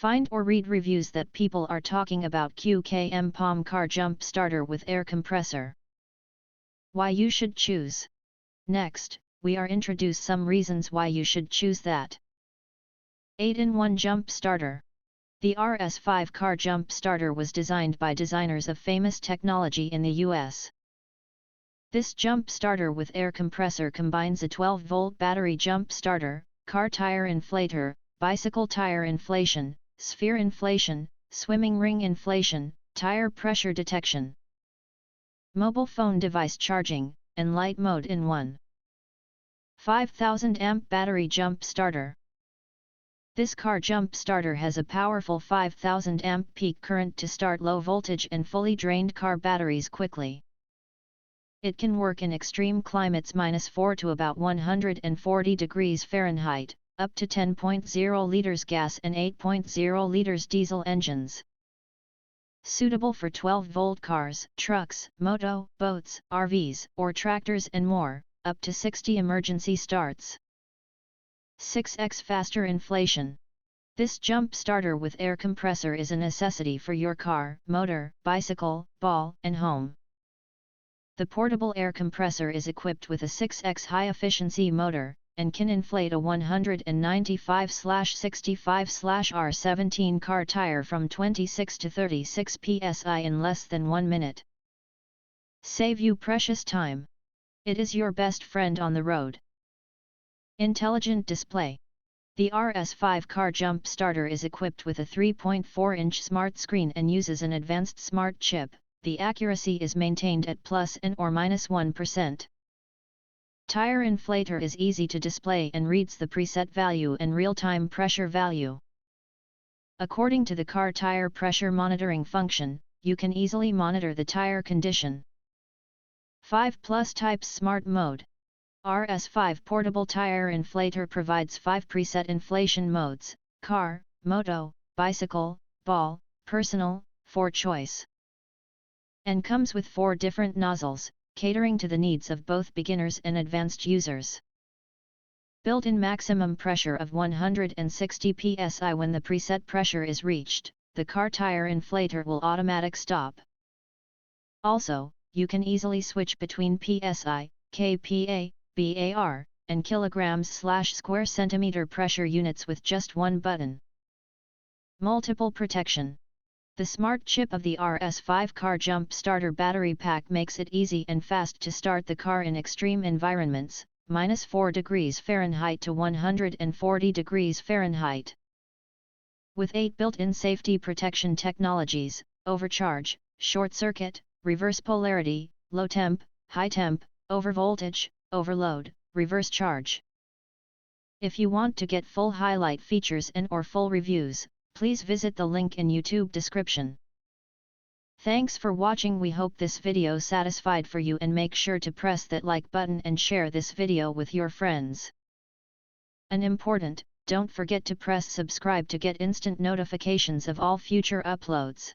Find or read reviews that people are talking about QKMPOM Car Jump Starter with Air Compressor. Why you should choose. Next, we are introduce some reasons why you should choose that. 8-in-1 Jump Starter. The RS5 Car Jump Starter was designed by designers of famous technology in the US. This jump starter with air compressor combines a 12-volt battery jump starter, car tire inflator, bicycle tire inflation, sphere inflation, swimming ring inflation, tire pressure detection, mobile phone device charging, and light mode in one. 5000 amp battery jump starter. This car jump starter has a powerful 5000 amp peak current to start low voltage and fully drained car batteries quickly. It can work in extreme climates -4 to about 140 degrees Fahrenheit, up to 10.0 liters gas and 8.0 liters diesel engines. Suitable for 12-volt cars, trucks, moto, boats, RVs, or tractors and more, up to 60 emergency starts. 6x faster inflation. This jump starter with air compressor is a necessity for your car, motor, bicycle, ball, and home. The portable air compressor is equipped with a 6x high-efficiency motor, and can inflate a 195/65/R17 car tire from 26 to 36 psi in less than 1 minute. Save you precious time. It is your best friend on the road. Intelligent display. The RS5 Car Jump Starter is equipped with a 3.4-inch smart screen and uses an advanced smart chip. The accuracy is maintained at +N or -1%. Tire inflator is easy to display and reads the preset value and real-time pressure value. According to the car tire pressure monitoring function, you can easily monitor the tire condition. 5+ types Smart Mode. RS5 Portable Tire Inflator provides 5 preset inflation modes: car, moto, bicycle, ball, personal, for choice. And comes with 4 different nozzles, catering to the needs of both beginners and advanced users. Built-in maximum pressure of 160 psi. When the preset pressure is reached, the car tire inflator will automatic stop. Also, you can easily switch between psi, kPa, bar, and kilograms/square centimeter pressure units with just one button. Multiple protection. The smart chip of the RS5 Car Jump Starter battery pack makes it easy and fast to start the car in extreme environments, -4 degrees Fahrenheit to 140 degrees Fahrenheit. With 8 built-in safety protection technologies: overcharge, short circuit, reverse polarity, low temp, high temp, overvoltage, overload, reverse charge. If you want to get full highlight features and/or full reviews, please visit the link in YouTube description. Thanks for watching. We hope this video satisfied for you, and make sure to press that like button and share this video with your friends. And important, don't forget to press subscribe to get instant notifications of all future uploads.